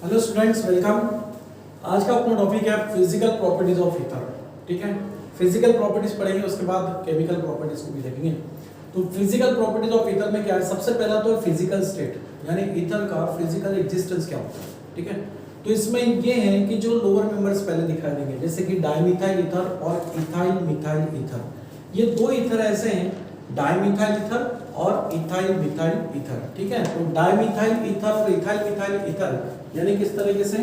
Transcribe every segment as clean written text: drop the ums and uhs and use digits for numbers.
Hello students, welcome. आज का अपना टॉपिक है फिजिकल प्रॉपर्टीज ऑफ ईथर। ठीक है, फिजिकल प्रॉपर्टीज पढ़ेंगे, उसके बाद केमिकल प्रॉपर्टीज को भी देखेंगे। तो फिजिकल प्रॉपर्टीज ऑफ ईथर में क्या है? सबसे पहला तो फिजिकल स्टेट, यानी ईथर का फिजिकल एग्जिस्टेंस क्या होता है। ठीक है, तो इसमें ये है कि जो लोअर मेंबर्स पहले दिखाई देंगे, जैसे कि डाइमिथाइल ईथर और इथाइल मिथाइल ईथर। ये दो ईथर ऐसे हैं, डाइमिथाइल ईथर और इथाइल मिथाइल ईथर। ठीक है, तो डाइमिथाइल ईथर और इथाइल मिथाइल ईथर यानी किस तरीके से?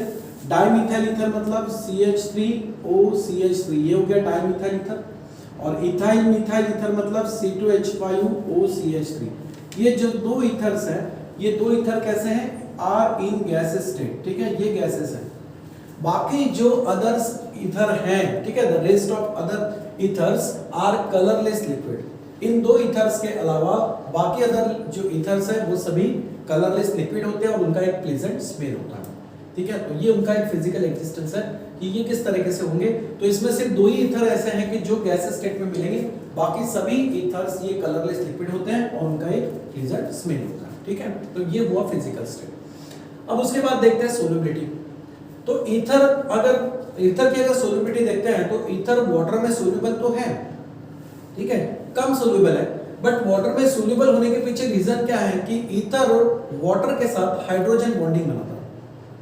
डाइमिथाइल ईथर मतलब CH3OCH3, ये हो गया डाइमिथाइल ईथर। और इथाइल मिथाइल ईथर मतलब C2H5OCH3। ये जो दो ईथर्स हैं, ये दो ईथर कैसे हैं? Are in gases state. ठीक है, ये गैसेस हैं। बाकी जो अदर्स ईथर हैं, ठीक है, the rest of other ethers are colourless liquid. इन दो ईथर्स के अलावा बाकी अदर जो ईथर्स है वो सभी कलरलेस लिक्विड होते हैं और उनका एक प्लेजेंट स्मेल होता है। ठीक है, तो ये उनका एक फिजिकल एग्जिस्टेंस है कि ये किस तरीके से होंगे। तो इसमें सिर्फ दो ही ईथर ऐसे हैं कि जो गैसेस स्टेट में मिलेंगे, बाकी सभी ईथर्स ये कलरलेस लिक्विड होते हैं और उनका एक प्लेजेंट स्मेल होता है। ठीक है, तो ये हुआ फिजिकल स्टेट। अब उसके बाद देखते हैं सोल्युबिलिटी। तो ईथर की अगर सोल्युबिलिटी देखते हैं तो ईथर वाटर में सोल्यूबल तो है, ठीक है, कम सोल्यूबल है, बट वाटर में सोल्यूबल होने के पीछे रीजन क्या है कि ईथर वाटर के साथ हाइड्रोजन बॉन्डिंग बनाता है।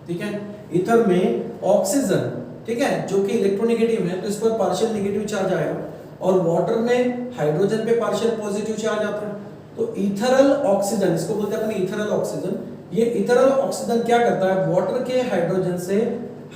ठीक है, ईथर में ऑक्सीजन, ठीक है, जो कि इलेक्ट्रोनेगेटिव है, तो इस पर पार्शियल नेगेटिव चार्ज आएगा और वाटर में हाइड्रोजन पे पार्शियल पॉजिटिव चार्ज आता है। तो ईथरल ऑक्सीजन, इसको बोलते हैं अपन ईथरल ऑक्सीजन। ये ईथरल ऑक्सीजन क्या करता है? वाटर के हाइड्रोजन से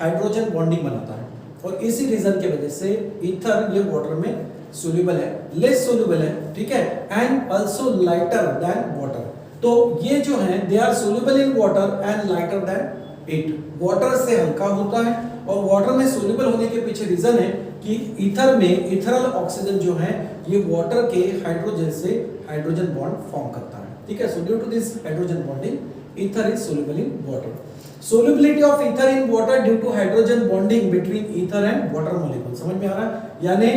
हाइड्रोजन बॉन्डिंग बनाता है और इसी रीजन की वजह से ईथर ये वाटर में सोल्यूबल है, लेस सोल्यूबल है, ठीक है, and also lighter than water. तो ये जो है they are soluble in water and lighter than it. Water से हल्का होता है और वाटर में सोल्यूबल होने के पीछे रीजन है कि ईथर में ईथरल ऑक्सीजन जो है ये वाटर के हाइड्रोजन से हाइड्रोजन बॉन्ड फॉर्म करता है। ठीक है, so due to this hydrogen bonding ether is soluble in water. Solubility of ether in water due to hydrogen bonding between ether and water molecule। समझ में आ रहा है? यानी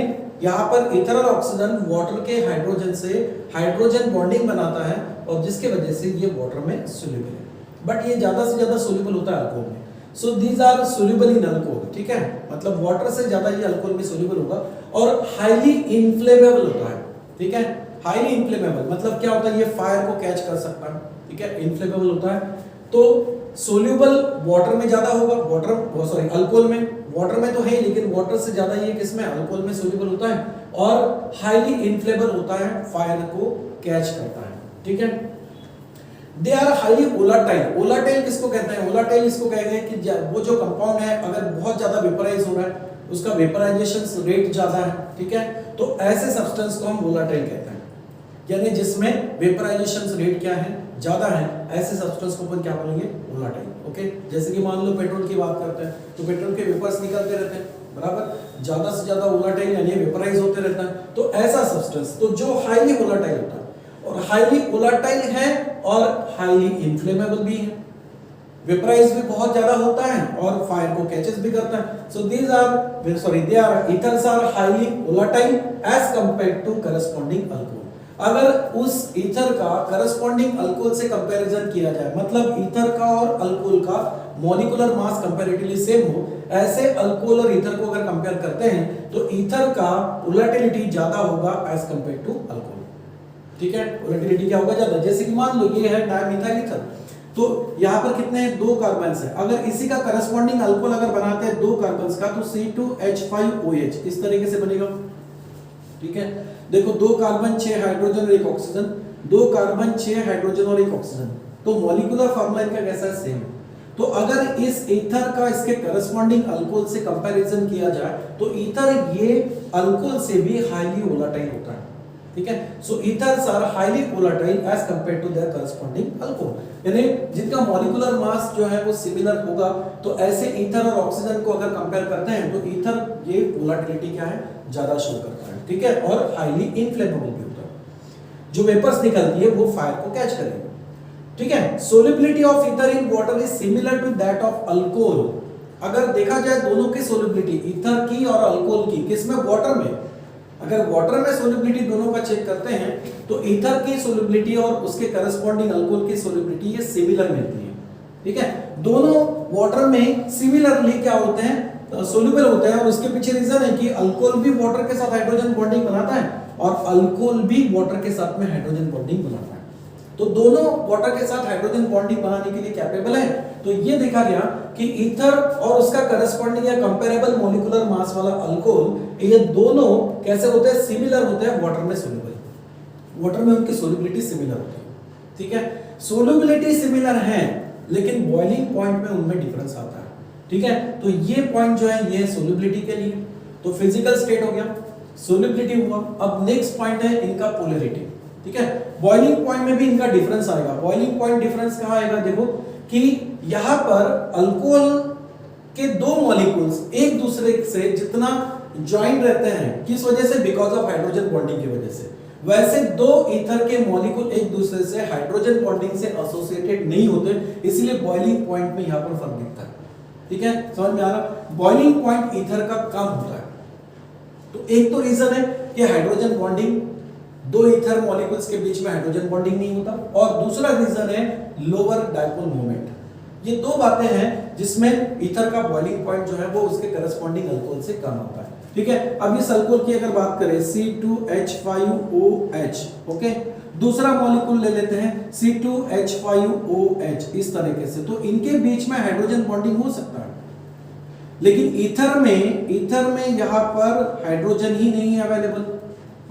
यहाँ पर इथरल ऑक्सीजन वाटर के हाइड्रोजन से हाइड्रोजन बॉन्डिंग बनाता है और जिसके वजह से ये वाटर में सोल्यूबल है, बट ये ज्यादा से ज्यादा सोल्यूबल होता है अल्कोहल में। So these are soluble in alcohol. ठीक है, मतलब वाटर से ज्यादा ये अल्कोहल में सोल्यूबल होगा और हाईली इनफ्लेमेबल होता है। ठीक है, हाईली इनफ्लेमेबल मतलब क्या होता है? ये फायर को कैच कर सकता है। ठीक है, इनफ्लेमेबल होता है। तो सोल्यूबल वाटर में ज्यादा होगा, अल्कोहल में। वाटर में तो है लेकिन वाटर से ज्यादा ये किसमें? अल्कोहल में सोल्यूबल होता है और हाईली इनफ्लेमेबल होता है, फायर को कैच करता है। ठीक है, they are highly volatile. Volatile किसको कहते हैं? वोलाटाइल इसको कहते हैं कि वो जो कंपाउंड है अगर बहुत ज्यादा वेपराइज हो रहा है, उसका वेपराइजेशन रेट ज्यादा है, ठीक है, तो ऐसे सब्सटेंस को हम वोलाटाइल कहते हैं। यानी जिसमें वेपराइजेशन रेट क्या है? ज्यादा है, ऐसे सब्सटेंस को अपन क्या बोलेंगे? वोलाटाइल। ओके, जैसे कि मान लो पेट्रोल की बात करते हैं तो पेट्रोल के वेपर्स निकलते रहते हैं, बराबर, ज्यादा से ज्यादा वोलाटाइल यानी वेपराइज होते रहता है। तो ऐसा सब्सटेंस तो जो हाईली वोलाटाइल होता है और हाईली वोलाटाइल है और हाईली इन्फ्लेमेबल भी है, वेपराइज भी बहुत ज्यादा होता है और फायर को कैचेस भी करता है। So they are ethers are highly volatile as compared to corresponding alcohol. अगर उस ईथर का करस्पॉन्डिंग अल्कोहल से कंपैरिजन किया जाए, मतलब ईथर का और अल्कोहल का मॉलिक्यूलर मास कंपैरेटिवली सेम हो, ऐसे अल्कोहल और ईथर को अगर कंपेयर करते हैं तो ईथर का वोलेटिलिटी ज्यादा होगा एज कंपेयर टू अल्कोहल। ठीक है, वोलेटिलिटी क्या होगा? ज्यादा। जैसे कि मान लो ये है डाइमिथाइल ईथर, तो यहाँ पर कितने हैं? 2 कार्बन्स हैं। अगर इसी का करस्पॉन्डिंग अल्कोहल अगर बनाते हैं 2 कार्बन्स का, तो C2H5OH इस तरीके से बनेगा। ठीक है, देखो 2 कार्बन 6 हाइड्रोजन और 1 ऑक्सीजन, 2 कार्बन 6 हाइड्रोजन और 1 ऑक्सीजन, तो मॉलिक्यूलर फार्मूला इनका कैसा है? सेम। तो अगर इस ईथर का इसके करस्पॉन्डिंग अल्कोहल से कंपैरिजन किया जाए तो ईथर ये अल्कोहल से भी हाईली वोलाटाइल होता है। ठीक है, so ethers are highly volatile as compared to their corresponding alcohol. यानी जिनका मॉलिक्यूलर मास जो है वो सिमिलर होगा, तो ऐसे ईथर और ऑक्सीजन को अगर कंपेयर करते हैं तो ईथर ये वोलाटिलिटी क्या है? ज्यादा शो करता है। ठीक है, और हाईली इनफ्लेमेबल भी होता है। जो वेपर्स निकलती है वो फायर को कैच करेगी। ठीक है, solubility of ether in water is similar to that of alcohol. अगर देखा जाए दोनों की सोल्युबिलिटी, ईथर की और अल्कोहल की, किसमें? वाटर में। अगर वाटर में सोल्युबिलिटी दोनों का चेक करते हैं तो ईथर की सोल्युबिलिटी और उसके करस्पॉन्डिंग अल्कोहल की सोल्युबिलिटी ये सिमिलर मिलती है। ठीक है, दोनों वाटर में सिमिलरली क्या होते हैं, सोल्यूबल होते हैं, और उसके पीछे रीजन है कि अल्कोहल भी वाटर के साथ हाइड्रोजन बॉन्डिंग बनाता है और अल्कोहल भी वाटर के साथ में हाइड्रोजन बॉन्डिंग बनाता है। तो दोनों वाटर के साथ हाइड्रोजन बॉन्डिंग बनाने के लिए कैपेबल है। तो ये देखा गया कि ईथर और उसका करस्पॉन्डिंग या कंपेरेबल मॉलिक्यूलर मास वाला अल्कोहल, ये दोनों कैसे होते हैं, सिमिलर होते हैं वाटर में सोल्यूबल, वाटर में उनकी सोल्युबिलिटी सिमिलर होती है। ठीक है, सोल्युबिलिटी सिमिलर है लेकिन बॉइलिंग पॉइंट में उनमें डिफरेंस आता है। ठीक है, तो ये पॉइंट जो है ये सोल्युबिलिटी के लिए, तो फिजिकल स्टेट हो गया, सोल्युबिलिटी हुआ। अब नेक्स्ट पॉइंट है इनका पोलैरिटी। ठीक है, बॉइलिंग पॉइंट में भी इनका डिफरेंस आएगा। बॉइलिंग पॉइंट डिफरेंस कहां आएगा, देखो कि यहां पर अल्कोहल के दो मॉलिक्यूल्स एक दूसरे से जितना ज्वाइन रहते हैं, किस वजह से, बिकॉज ऑफ हाइड्रोजन बॉन्डिंग की वजह से, वैसे दो ईथर के मॉलिक्यूल एक दूसरे से हाइड्रोजन बॉन्डिंग से एसोसिएटेड नहीं होते, इसलिए बॉइलिंग पॉइंट में यहां पर फर्क दिखता है। ठीक है, समझ में आ रहा, बॉइलिंग पॉइंट ईथर का कम होता है। तो एक तो रीजन है कि हाइड्रोजन बॉन्डिंग, दो ईथर मॉलिक्यूल्स के बीच में हाइड्रोजन बॉन्डिंग नहीं होता, और दूसरा रीजन है लोअर डायपोल मोमेंट। ये दो बातें हैं जिसमें ईथर का बॉइलिंग पॉइंट जो है वो उसके करस्पॉन्डिंग अल्कोहल से कम होता है। ठीक है, अब इस अल्कोहल की अगर बात करें C2H5OH, ओके, दूसरा मॉलिक्यूल ले लेते हैं C2H5OH, इस तरीके से, तो इनके बीच में हाइड्रोजन बॉन्डिंग हो सकता है, लेकिन ईथर में यहां पर हाइड्रोजन ही नहीं है अवेलेबल।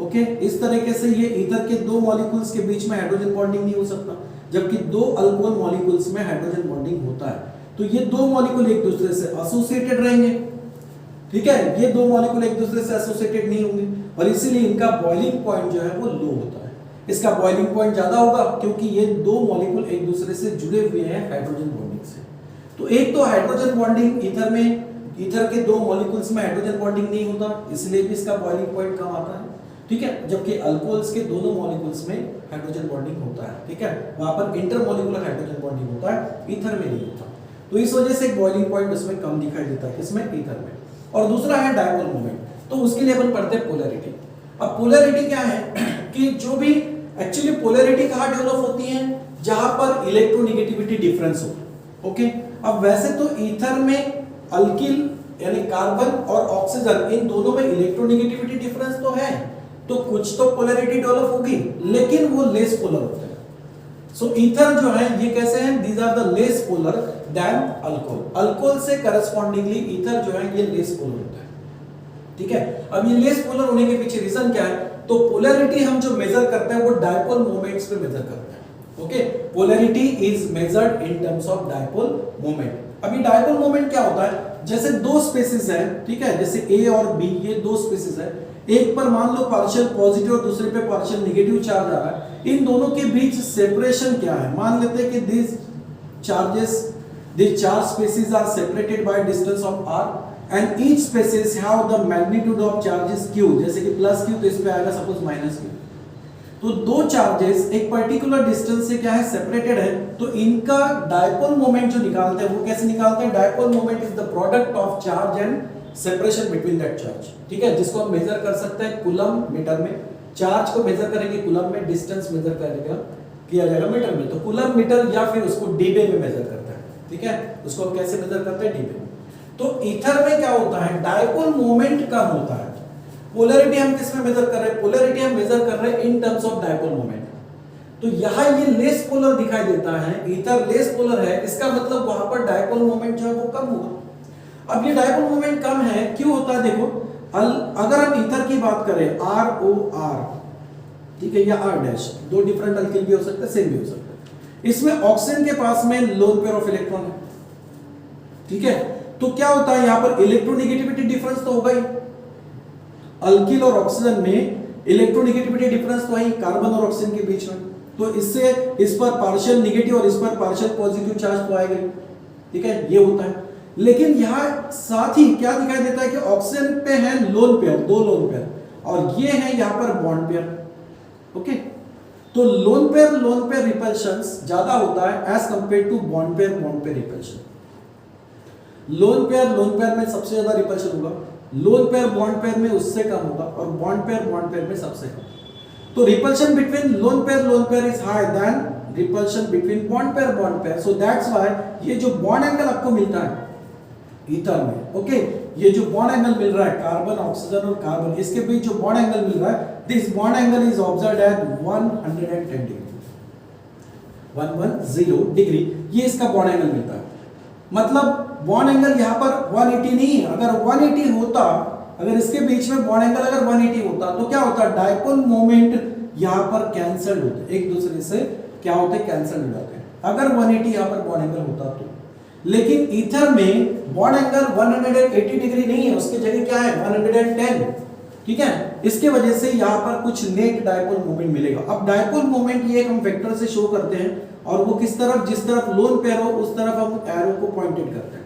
ओके, इस तरीके से ये ईथर के दो मॉलिक्यूल्स के बीच में हाइड्रोजन बॉन्डिंग नहीं हो सकता, जबकि दो अल्कोहल मॉलिक्यूल्स में हाइड्रोजन बॉन्डिंग होता है। तो ये दो मॉलिक्यूल एक दूसरे से एसोसिएटेड रहेंगे। ठीक है, ये दो मॉलिक्यूल एक दूसरे से एसोसिएटेड नहीं होंगे, और इसीलिए इनका बॉइलिंग पॉइंट जो है वो लो होता है। इसका बॉइलिंग पॉइंट ज्यादा होगा क्योंकि ये दो मॉलिक्यूल एक दूसरे से जुड़े हुए हैं हाइड्रोजन बॉन्डिंग से। तो एक तो हाइड्रोजन बॉन्डिंग ईथर के दो मॉलिक्यूल्स में हाइड्रोजन बॉन्डिंग नहीं होता, इसलिए भी इसका बॉइलिंग पॉइंट कम आता है। ठीक है, जबकि अल्कोहल्स के दोनों मॉलिक्यूल्स में हाइड्रोजन बॉन्डिंग होता है। ठीक है, वहां पर इंटरमॉलिक्यूलर हाइड्रोजन बॉन्डिंग होता है, ईथर में नहीं होता। तो इस वजह से बॉइलिंग पॉइंट उसमें कम दिखाई देता है, किसमें, ईथर में। और दूसरा है डायपोल मोमेंट, तो उसके लिए अपन पढ़ते हैं पोलैरिटी। अब पोलैरिटी क्या है कि जो भी एक्चुअली पोलैरिटी कहां डेवलप होती है, जहां पर इलेक्ट्रोनेगेटिविटी डिफरेंस हो। ओके, अब वैसे तो ईथर में अल्किल यानी कार्बन और ऑक्सीजन, इन दोनों में इलेक्ट्रोनेगेटिविटी डिफरेंस तो है, तो कुछ तो पोलैरिटी डेवलप होगी, लेकिन वो लेस पोलर होते हैं। सो ईथर जो है ये कैसे हैं, these are the less polar than alcohol. Alcohol से करस्पॉन्डिंगली ईथर जो है ये लेस पोलर होता है। ठीक है, अब ये लेस पोलर होने के पीछे रीजन क्या है, तो पोलैरिटी हम जो मेजर करते हैं वो डायपोल मोमेंट्स पे मेजर करते हैं। Okay, polarity is measured in terms of dipole moment. अभी डायपोल मोमेंट क्या होता है, जैसे दो स्पेसिस है, ठीक है, जैसे ए और बी, ये दो स्पेसिस है, एक पर मान लो पार्शियल पॉजिटिव और दूसरे पे पार्शियल नेगेटिव चार्ज आ रहा है, इन दोनों के बीच सेपरेशन क्या है, मान लेते हैं कि these charge species are separated by a distance of r and each species have the magnitude of charges q, जैसे कि प्लस q, तो इस पे आएगा सपोज माइनस q। तो दो चार्जेस एक पर्टिकुलर डिस्टेंस से क्या है, सेपरेटेड है, तो इनका डायपोल मोमेंट जो निकालते हैं वो कैसे निकालते हैं, dipole moment is the product of charge and separation between that charge. ठीक है, जिसको हम मेजर कर सकते हैं कूलम मीटर में, चार्ज को मेजर करेंगे कूलम में, डिस्टेंस मेजर करेगा किया जाएगा मीटर में, तो कूलम मीटर या फिर उसको डीबे में मेजर करते हैं। ठीक है, उसको हम कैसे मेजर करते हैं, डीबे में। तो ईथर में क्या होता है, डायपोल मोमेंट कम होता है। पोलैरिटी हम किस में मेजर कर रहे हैं, पोलैरिटी हम मेजर कर रहे हैं in terms of dipole moment. तो यहां ये लेस पोलर दिखाई देता है, ईथर लेस पोलर है, इसका मतलब वहां पर डायपोल मोमेंट जो है वो कम होगा। अब ये डायपोल मोमेंट कम है, क्यों होता है, देखो अगर हम ईथर की बात करें ROR, ठीक है, या R डैश, दो डिफरेंट अल्किल भी हो सकते हैं, सेम भी हो सकते हैं। इसमें ऑक्सीजन के पास में लोन पेयर ऑफ इलेक्ट्रॉन है। ठीक है, तो क्या होता है यहां पर इलेक्ट्रोनेगेटिविटी डिफरेंस तो होगा ही, अल्किल और ऑक्सीजन में इलेक्ट्रोनेगेटिविटी डिफरेंस तो है कार्बन और ऑक्सीजन के बीच में, तो इससे इस पर पार्शियल नेगेटिव और इस पर पार्शियल पॉजिटिव चार्ज तो आएगा। ठीक है, ये होता है, लेकिन यहां साथ ही क्या दिखाई देता है कि ऑक्सीजन पे है लोन पेयर, दो लोन पेयर, और ये है यहां पर बॉन्ड पेयर। ओके, तो लोन पेयर रिपल्शंस ज्यादा होता है as compare to bond pair repulsion. Lone pair में सबसे ज्यादा रिपल्शन होगा, लोन पेयर बॉन्ड पेयर में उससे कम होगा, और बॉन्ड पेयर में सबसे कम। तो repulsion between lone pair is high than repulsion between bond pair, so that's why ये जो बॉन्ड एंगल आपको मिलता है ईथर में, ओके, ये जो बॉन्ड एंगल मिल रहा है कार्बन ऑक्सीजन और कार्बन, इसके बीच जो बॉन्ड एंगल मिल रहा है, this bond angle is observed eight 110 degree, 110 degree, ये इसका बॉन्ड एंगल मिलता है। मतलब बॉन्ड एंगल यहाँ पर 180 नहीं है, अगर 180 होता, अगर इसके बीच में बॉन्ड एंगल अगर 180 होता तो क्या होता, डायपोल मोमेंट यहाँ पर कैंसिल होते, एक दूसरे से क्या होते, कैंसिल हो जाते हैं, अगर 180 यहाँ पर बॉन्ड एंगल होता तो। लेकिन ईथर में बॉन्ड एंगल 180 डिग्री नहीं है, उसकी जगह क्या है 110, ठीक है, इसके वजह से यहाँ पर कुछ नेट डायपोल मोमेंट मिलेगा। अब डायपोल मोमेंट ये हम वेक्टर से शो करते हैं, और वो किस तरफ, जिस तरफ लोन पेयर हो उस तरफ हम एरो को पॉइंटेड करते हैं।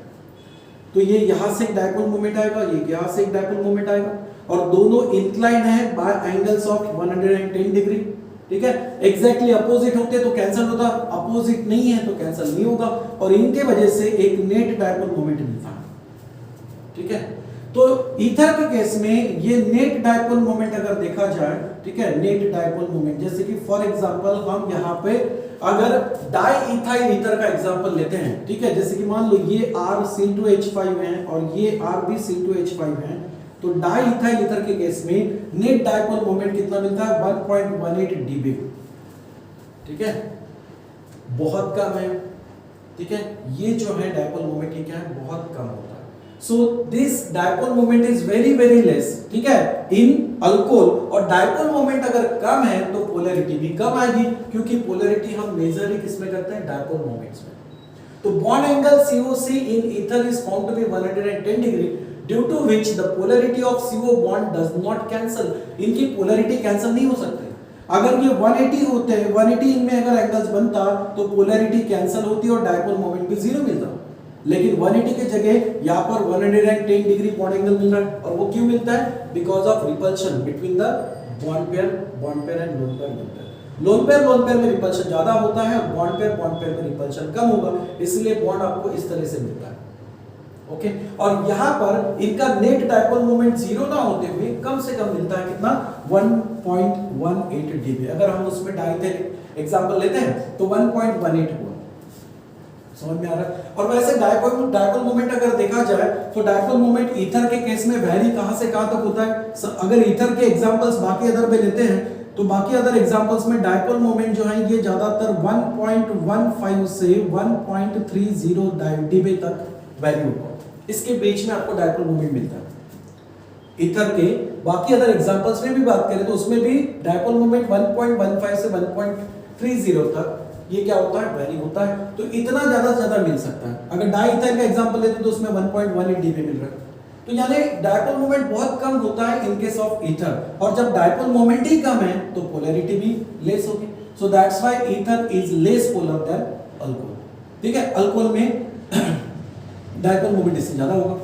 तो ये यहाँ से एक डायपोल मोमेंट आएगा, ये यहाँ से एक डायपोल मोमेंट आएगा, और दोनों इंक्लाइन है बाय एंगल्स ऑफ 110 डिग्री, ठीक है, एग्जैक्टली अपोजिट होते तो कैंसिल होता, अपोजिट नहीं है तो कैंसिल नहीं होगा, और इनके वजह से एक नेट डायपोल मोमेंट मिलता है, ठीक है। तो ईथर के केस में ये नेट डायपोल मोमेंट अगर देखा जाए, ठीक है, नेट डायपोल मोमेंट, जैसे कि फॉर एग्जांपल हम यहाँ पे अगर डाई इथाइल ईथर का एग्जांपल लेते हैं, ठीक है, जैसे कि मान लो ये RC2H5 है और ये RbC2H5 है, तो डाई इथाइल ईथर के केस में नेट डायपोल मोमेंट कितना मिलता है 1.18 dB, ठीक है, बहुत कम है, ठीक है, ये जो है डायपोल मोमेंट ये क्या है, बहुत कम होता है। So this dipole moment is very very less, ठीक है, इन अल्कोहल, और डायपोल मोमेंट अगर कम है तो पोलैरिटी भी कम आएगी, क्योंकि पोलैरिटी हम मेजर ही किसमें करते हैं, डायपोल मोमेंट्स में। तो bond angle COC in ether is found to be 110 degree, due to which the polarity of CO bond does not cancel, इनकी पोलैरिटी कैंसिल नहीं हो सकती। अगर ये 180 होते हैं, 180 इनमें अगर एंगल्स बनता तो पोलैरिटी कैंसिल होती और डायपोल मोमेंट भी जीरो मिलता, लेकिन 180 के जगह यहाँ पर 110 डिग्री बॉन्ड एंगल मिल रहा है, और वो क्यों मिलता है, because of repulsion between the bond pair and lone pair. Loan pair में रिपल्शन ज्यादा होता है, और बॉन्ड पेयर में रिपल्शन कम होगा, इसलिए बॉन्ड आपको इस तरह से मिलता है, ओके। और यहाँ पर इनका नेट डायपोल मोमेंट जीरो ना होते हुए कम से कम मिलता है कितना, 1.18 dB। अगर हम उसमें डाइथेलिक एग्जांपल लेते हैं तो 1.18 हुआ, समझ में आ रहा है। और वैसे डायपोल मोमेंट अगर देखा जाए तो डायपोल मोमेंट ईथर के केस में वैरी कहां से कहां तक होता है। अगर ईथर के एग्जांपल्स बाकी अदर में लेते हैं तो बाकी अदर एग्जांपल्स में डायपोल मोमेंट जो है ये ज्यादातर 1.15 से 1.30 dB तक वैरी होगा, इसके बीच में आपको डायपोल मोमेंट मिलता है। ईथर के बाकी अदर एग्जांपल्स में भी बात करें तो उसमें भी डायपोल मोमेंट 1.15 से 1.30 तक ये क्या होता है, वैरी होता है। तो इतना ज्यादा से ज्यादा मिल सकता है। अगर डाई इथाइल का एग्जांपल लेते तो उसमें 1.18 dB मिल रहा है, तो यानी डायपोल मोमेंट बहुत कम होता है इन केस ऑफ ईथर, और जब डायपोल मोमेंट ही कम है तो पोलैरिटी भी लेस होगी। So that's why ether is less polar than alcohol, ठीक है। अल्कोहल में डायपोल मोमेंट इससे ज्यादा होगा,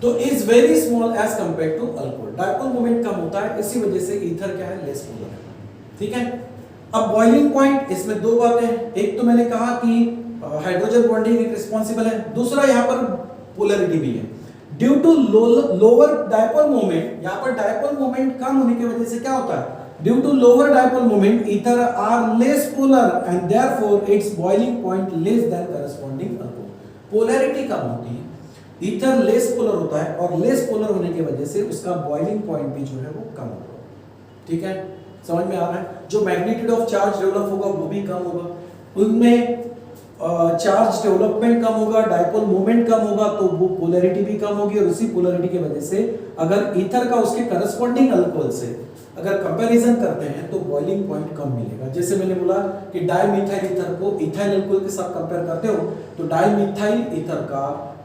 तो is very small as compare to alcohol. Dipole moment कम होता है, इसी वजह से ईथर क्या है, लेस पोलर है, ठीक है। अब बॉइलिंग पॉइंट, इसमें दो बातें हैं। एक तो मैंने कहा कि हाइड्रोजन बॉन्डिंग एक रिस्पांसिबल है, दूसरा यहाँ पर पोलैरिटी भी है। Due to lower dipole moment, यहाँ पर डायपोल मोमेंट कम होने की वजह से क्या होता है, due to lower dipole moment ether are less polar and therefore its boiling point less than corresponding alcohol. Polarity कम होती है, ईथर लेस पोलर होता है, और लेस पोलर होने की वजह से उसका बॉइलिंग पॉइंट भी जो है वो कम होगा, ठीक है। समझ में आ रहा है। जो मैग्नीट्यूड ऑफ चार्ज डेवलप होगा वो भी कम होगा, उनमें चार्ज डेवलपमेंट कम होगा, डायपोल मोमेंट कम होगा, तो वो पोलैरिटी भी कम होगी, और उसी पोलैरिटी की वजह से अगर ईथर का उसके करस्पॉन्डिंग अल्कोहल से अगर कंपैरिजन करते हैं तो बॉइलिंग पॉइंट कम मिलेगा। जैसे मैंने बोला कि डाइमिथाइल ईथर को इथाइल अल्कोहल के साथ कंपेयर करते हो तो डाइमिथाइल ईथर का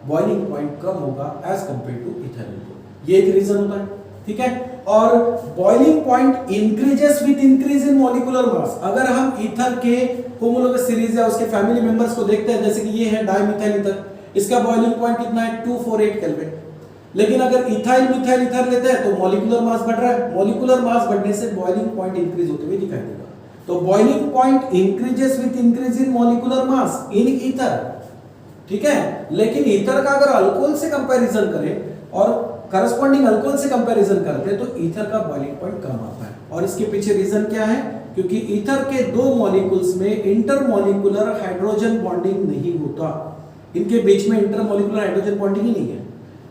बॉइलिंग पॉइंट कम होगा as compare to ethyl alcohol, ये एक रीजन होता है, ठीक है। और boiling point increases with increase in molecular mass. अगर हम ईथर के होमोलोगस सीरीज या उसके फैमिली मेंबर्स को देखते हैं, जैसे कि ये है डाइमिथाइल ईथर, इसका बॉइलिंग पॉइंट कितना है 248 केल्विन। लेकिन अगर इथाइल मिथाइल ईथर लेते हैं तो मॉलिक्यूलर मास बढ़ रहा है, मॉलिक्यूलर मास बढ़ने से बॉइलिंग पॉइंट इंक्रीज होते हुए दिखाई देगा। तो boiling point increases with increase in molecular mass in ether, ठीक है। लेकिन ईथर का अगर अल्कोहल से कंपैरिजन करें और करस्पॉन्डिंग अल्कोहल से कंपैरिजन करते हैं तो ईथर का बॉइलिंग पॉइंट कम आता है, और इसके पीछे रीजन क्या है, क्योंकि ईथर के दो मॉलिक्यूल्स में इंटरमॉलिक्यूलर हाइड्रोजन बॉन्डिंग नहीं होता, इनके बीच में इंटरमॉलिक्यूलर हाइड्रोजन बॉन्डिंग ही नहीं है,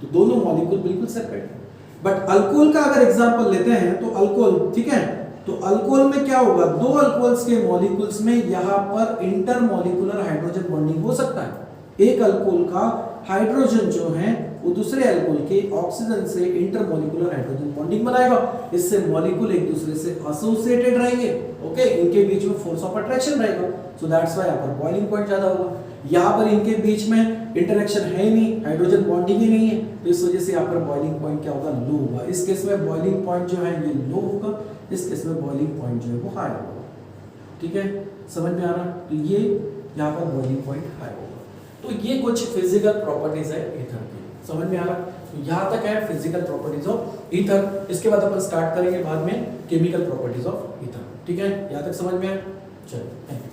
तो दोनों मॉलिक्यूल बिल्कुल सेपरेट है। बट अल्कोहल का अगर एग्जांपल लेते हैं तो अल्कोहल, ठीक है, तो अल्कोहल में क्या होगा, दो अल्कोहल्स के मॉलिक्यूल्स में यहां पर इंटरमॉलिक्यूलर हाइड्रोजन बॉन्डिंग हो सकता है। एक अल्कोहल का हाइड्रोजन जो है वो दूसरे अल्कोहल के ऑक्सीजन से इंटरमॉलिक्यूलर हाइड्रोजन बॉन्डिंग बनाएगा, इससे मॉलिक्यूल एक दूसरे से एसोसिएटेड रहेंगे, ओके, इनके बीच में फोर्स ऑफ अट्रैक्शन रहेगा, सो दैट्स व्हाई यहां पर बॉइलिंग पॉइंट ज्यादा होगा। यहाँ पर इनके बीच में इंटरेक्शन है ही नहीं, हाइड्रोजन बॉन्डिंग ही नहीं है, तो इस वजह से यहाँ पर बॉइलिंग पॉइंट क्या होगा, लो होगा। इस केस में बॉइलिंग पॉइंट जो है ये लो होगा, इस केस में बॉइलिंग पॉइंट जो है वो हाई होगा। ठीक है, समझ में आ रहा, तो ये यहाँ पर बॉइलिंग पॉइंट हाई होगा। तो ये कुछ फिजिकल प्रॉपर्टीज है ईथर की, समझ में आ रहा, तो यहाँ तक है फिजिकल प्रॉपर्टीज ऑफ ईथर। इसके बाद अपन स्टार्ट करेंगे बाद में केमिकल प्रॉपर्टीज ऑफ ईथर। ठीक है, यहाँ तक समझ में आया, चलो।